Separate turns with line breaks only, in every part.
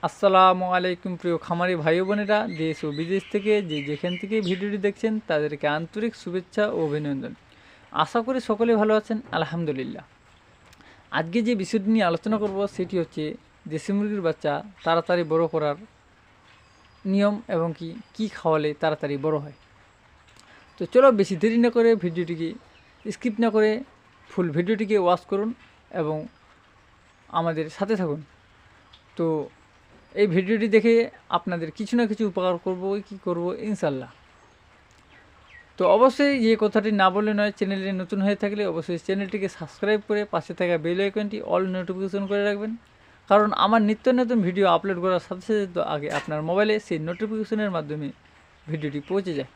আসসালামু আলাইকুম প্রিয় খামারি ভাই বোনেরা, দেশ ও বিদেশ থেকে যে যেখান থেকে ভিডিওটি দেখছেন তাদেরকে আন্তরিক শুভেচ্ছা ও অভিনন্দন। আশা করি সকলে ভালো আছেন, আলহামদুলিল্লাহ। আজকে যে বিষয়টি নিয়ে আলোচনা করব সেটি হচ্ছে দেশি মুরগির বাচ্চা তাড়াতাড়ি বড় করার নিয়ম এবং কি খাওয়ালে তাড়াতাড়ি বড় হয়। তো চলো বেশি দেরি না করে ভিডিওটিকে স্কিপ না করে ফুল ভিডিওটিকে ওয়াচ করুন এবং আমাদের সাথে থাকুন। তো এই ভিডিওটি দেখে আপনাদের কিছু না কিছু উপকার করব ইনশাল্লাহ। তো অবশ্যই যে কথাটি না বলে নয়, চ্যানেলে নতুন হয়ে থাকলে অবশ্যই চ্যানেলটিকে সাবস্ক্রাইব করে পাশে থাকা বেল আইকনটি অল নোটিফিকেশন করে রাখবেন, কারণ আমার নিত্য নতুন ভিডিও আপলোড করার সাথে সাথে তো আগে আপনার মোবাইলে সেই নোটিফিকেশনের মাধ্যমে ভিডিওটি পৌঁছে যায়।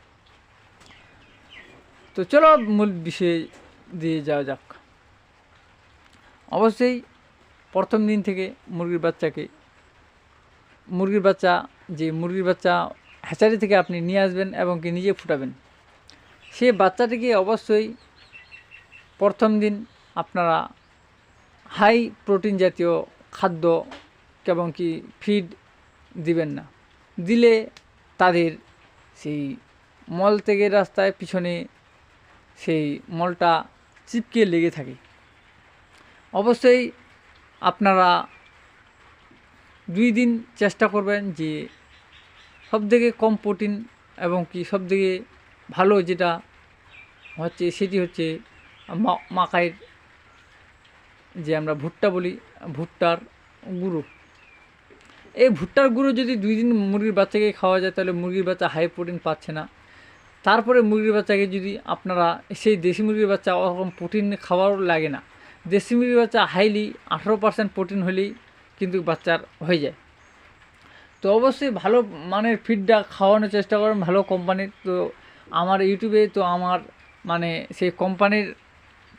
তো চলো মূল বিষয়ে দিয়ে যাওয়া যাক। অবশ্যই প্রথম দিন থেকে মুরগির বাচ্চা হ্যাচারি থেকে আপনি নিয়ে আসবেন এবং নিজে ফুটাবেন, সে বাচ্চাটিকে অবশ্যই প্রথম দিন আপনারা হাই প্রোটিন জাতীয় খাদ্য এবং ফিড দিবেন না। দিলে তাদের সেই মল থেকে রাস্তায় পিছনে সেই মলটা চিপকে লেগে থাকে। অবশ্যই আপনারা 2 দিন চেষ্টা করবেন যে সবথেকে কম প্রোটিন এবং সবথেকে ভালো যেটা হচ্ছে সেটি হচ্ছে মাকাইয়ের যে আমরা ভুট্টা বলি, ভুট্টার গুঁড়ো। এই ভুট্টার গুঁড়ো যদি 2 দিন মুরগির বাচ্চাকে খাওয়া যায় তাহলে মুরগির বাচ্চা হাই প্রোটিন পাচ্ছে না। তারপরে মুরগির বাচ্চাকে যদি আপনারা সেই দেশি মুরগির বাচ্চা ওরকম প্রোটিন খাওয়াও লাগে না, দেশি মুরগির বাচ্চা হাইলি 18% প্রোটিন হলেই কিন্তু বাচ্চার হয়ে যায়। তো অবশ্যই ভালো মানের ফিডটা খাওয়ানোর চেষ্টা করেন, ভালো কোম্পানির। তো আমার ইউটিউবে তো আমার সেই কোম্পানির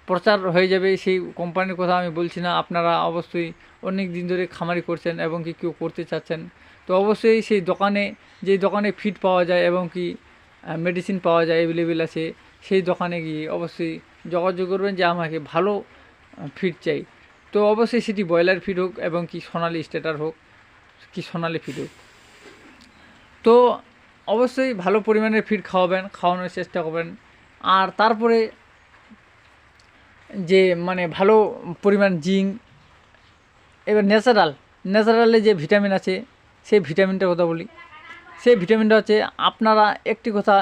প্রচার হয়ে যাবে, সেই কোম্পানির কথা আমি বলছি না। আপনারা অবশ্যই অনেক দিন ধরে খামারি করছেন এবং কেউ করতে চাচ্ছেন, তো অবশ্যই সেই যেই দোকানে ফিড পাওয়া যায় এবং মেডিসিন পাওয়া যায় অ্যাভেলেবেল আছে, সেই দোকানে গিয়ে অবশ্যই যোগাযোগ করবেন যে আমাকে ভালো ফিড চাই। তো অবশ্যই সেটি ব্রয়লার ফিড হোক এবং সোনালি স্টেটার হোক, সোনালি ফিড হোক। তো অবশ্যই ভালো পরিমাণের ফিড খাওয়ানোর চেষ্টা করবেন। আর তারপরে যে ভালো পরিমাণ জিঙ্ক, এবার ন্যাচারালে যে ভিটামিন আছে সেই ভিটামিনটার কথা বলি। সেই ভিটামিনটা হচ্ছে, আপনারা একটি কথা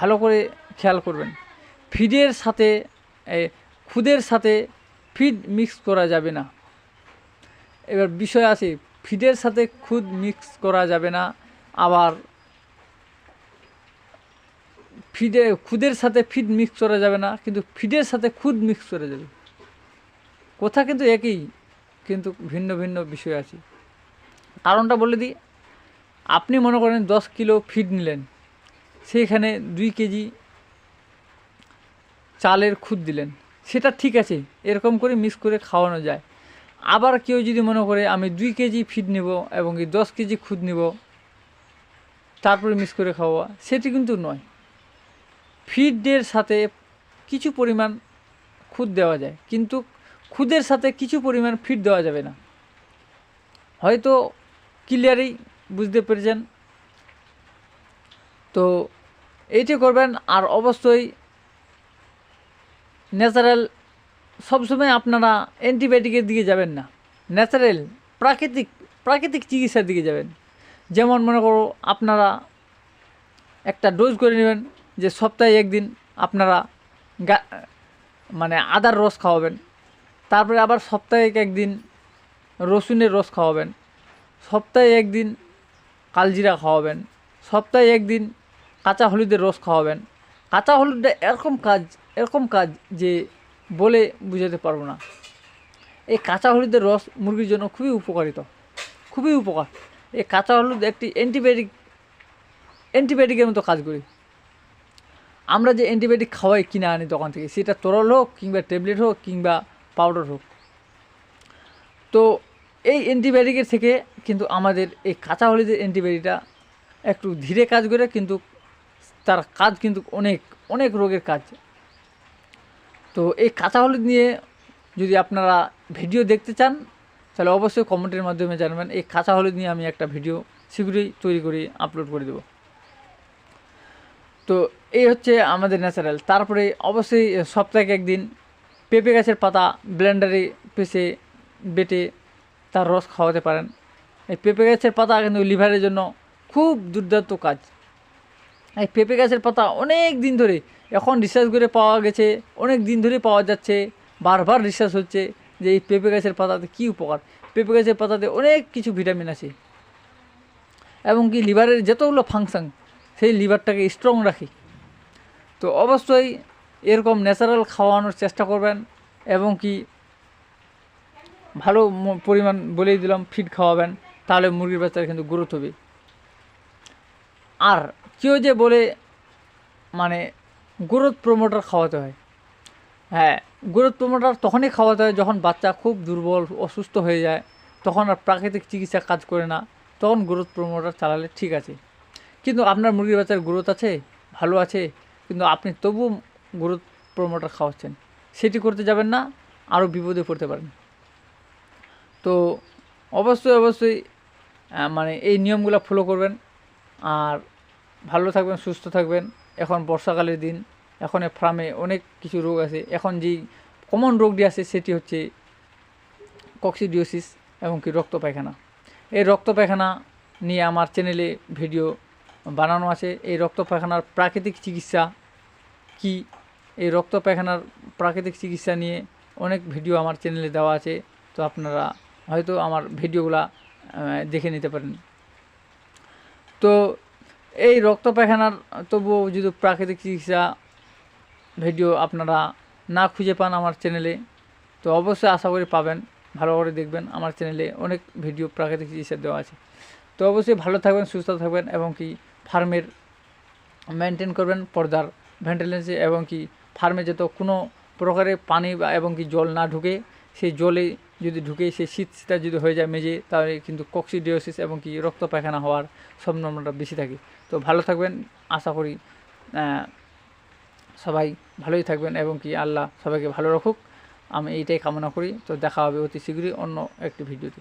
ভালো করে খেয়াল করবেন, খুদের সাথে ফিড মিক্স করা যাবে না। এবার বিষয় আছে, ফিডের সাথে খুদ মিক্স করা যাবে না, আবার খুদের সাথে ফিড মিক্স করা যাবে না, কিন্তু ফিডের সাথে খুদ মিক্স করা যাবে। কথা কিন্তু একই, কিন্তু ভিন্ন ভিন্ন বিষয় আছে। কারণটা বলে দিই, আপনি মনে করেন 10 কিলো ফিড নিলেন, সেইখানে 2 কেজি চালের খুদ দিলেন, সেটা ঠিক আছে, এরকম করে মিক্স করে খাওয়ানো যায়। আবার কেউ যদি মনে করে আমি 2 কেজি ফিড নেব এবং 10 কেজি খুদ নেব তারপরে মিক্স করে খাওয়া, সেটি কিন্তু নয়। ফিডের সাথে কিছু পরিমাণ খুদ দেওয়া যায়, কিন্তু খুদের সাথে কিছু পরিমাণ ফিড দেওয়া যাবে না। হয়তো ক্লিয়ারই বুঝতে পেরেছেন। তো এইটি করবেন। আর অবশ্যই ন্যাচারাল, সবসময় আপনারা অ্যান্টিবায়োটিকের দিকে যাবেন না, ন্যাচারাল প্রাকৃতিক চিকিৎসার দিকে যাবেন। যেমন মনে করো আপনারা একটা ডোজ করে নেবেন যে সপ্তাহে 1 দিন আপনারা আদার রস খাওয়াবেন, তারপরে আবার সপ্তাহে 1 দিন রসুনের রস খাওয়াবেন, সপ্তাহে 1 দিন কালজিরা খাওয়াবেন, সপ্তাহে 1 দিন কাঁচা হলুদের রস খাওয়াবেন। কাঁচা হলুদটা এরকম কাজ যে বলে বুঝাতে পারবো না। এই কাঁচা হলুদের রস মুরগির জন্য খুবই উপকার। এই কাঁচা হলুদ একটি অ্যান্টিবায়োটিকের মতো কাজ করে। আমরা যে অ্যান্টিবায়োটিক খাওয়াই কিনে আনি দোকান থেকে, সেটা তরল হোক কিংবা ট্যাবলেট হোক কিংবা পাউডার হোক, তো এই অ্যান্টিবায়োটিকের থেকে কিন্তু আমাদের এই কাঁচা হলুদের অ্যান্টিবায়োটিকটা একটু ধীরে কাজ করে, কিন্তু তার কাজ কিন্তু অনেক রোগের কাজ। তো এই কাঁচা হলুদ নিয়ে যদি আপনারা ভিডিও দেখতে চান তাহলে অবশ্যই কমেন্টের মাধ্যমে জানাবেন। এই কাঁচা হলুদ নিয়ে আমি একটা ভিডিও শীঘ্রই তৈরি করে আপলোড করে দেব। তো এই হচ্ছে আমাদের ন্যাচারাল। তারপরে অবশ্যই সপ্তাহে একদিন পেঁপে গাছের পাতা ব্লেন্ডারে পিষে বেটে তার রস খাওয়াতে পারেন। এই পেঁপে গাছের পাতা কিন্তু লিভারের জন্য খুব দুর্দান্ত কাজ। এই পেঁপে গাছের পাতা অনেক দিন ধরে, এখন রিসার্চ করে পাওয়া গেছে, অনেক দিন ধরে পাওয়া যাচ্ছে, বারবার রিসার্চ হচ্ছে যে এই পেঁপে গাছের পাতাতে কী উপকার। পেঁপে গাছের পাতাতে অনেক কিছু ভিটামিন আছে এবং কি লিভারের যতগুলো ফাংশন সেই লিভারটাকে স্ট্রং রাখে। তো অবশ্যই এরকম ন্যাচারাল খাওয়ানোর চেষ্টা করবেন এবং কি ভালো পরিমাণ বলেই দিলাম ফিড খাওয়াবেন, তাহলে মুরগির বাচ্চার কিন্তু গ্রোথ হবে। আর কেউ যে বলে মানে গ্রোথ প্রমোটার খাওয়াতে হয়, হ্যাঁ গ্রোথ প্রমোটার তখনই খাওয়াতে হয় যখন বাচ্চা খুব দুর্বল অসুস্থ হয়ে যায়, তখন আর প্রাকৃতিক চিকিৎসা কাজ করে না, তখন গ্রোথ প্রমোটার চালালে ঠিক আছে। কিন্তু আপনার মুরগির বাচ্চার গ্রোথ আছে, ভালো আছে, কিন্তু আপনি তবু গ্রোথ প্রমোটার খাওয়াচ্ছেন, সেটি করতে যাবেন না, আরও বিপদে পড়তে পারেন। তো অবশ্যই মানে এই নিয়মগুলো ফলো করবেন আর ভালো থাকবেন, সুস্থ থাকবেন। এখন বর্ষাকালের দিন, এখন ফার্মে অনেক কিছু রোগ আছে। এখন যেই কমন রোগটি আছে সেটি হচ্ছে কক্সিডিওসিস এবং কি রক্ত পায়খানা। এই রক্ত পায়খানা নিয়ে আমার চ্যানেলে ভিডিও বানানো আছে। এই রক্ত পায়খানার প্রাকৃতিক চিকিৎসা কি, এই রক্ত পায়খানার প্রাকৃতিক চিকিৎসা নিয়ে অনেক ভিডিও আমার চ্যানেলে দেওয়া আছে। তো আপনারা হয়তো আমার ভিডিওগুলা দেখে নিতে পারেন। তো এই রক্ত পায়খানার তবুও যদি প্রাকৃতিক চিকিৎসা ভিডিও আপনারা না খুঁজে পান আমার চ্যানেলে, তো অবশ্যই আশা করি পাবেন। ভালো করে দেখবেন, আমার চ্যানেলে অনেক ভিডিও প্রাকৃতিক চিকিৎসা দেওয়া আছে। তো অবশ্যই ভালো থাকবেন, সুস্থ থাকবেন এবং কি ফার্মের মেনটেন করবেন পর্দার ভেন্টিলেশন এবং কি ফার্মে যত কোনো প্রকারের পানি এবং কি জল না ঢুকে, সেই জলে যদি ঢুকে সেই শীতটা যদি হয়ে যায় মেঝে, তাহলে কিন্তু কক্সিডিওসিস এবং কি রক্ত পায়খানা হওয়ার সম্ভাবনাটা বেশি থাকে। তো ভালো থাকবেন, আশা করি সবাই ভালোই থাকবেন এবং কি আল্লাহ সবাইকে ভালো রাখুক, আমি এইটাই কামনা করি। তো দেখা হবে অতি শীঘ্রই অন্য একটি ভিডিওতে।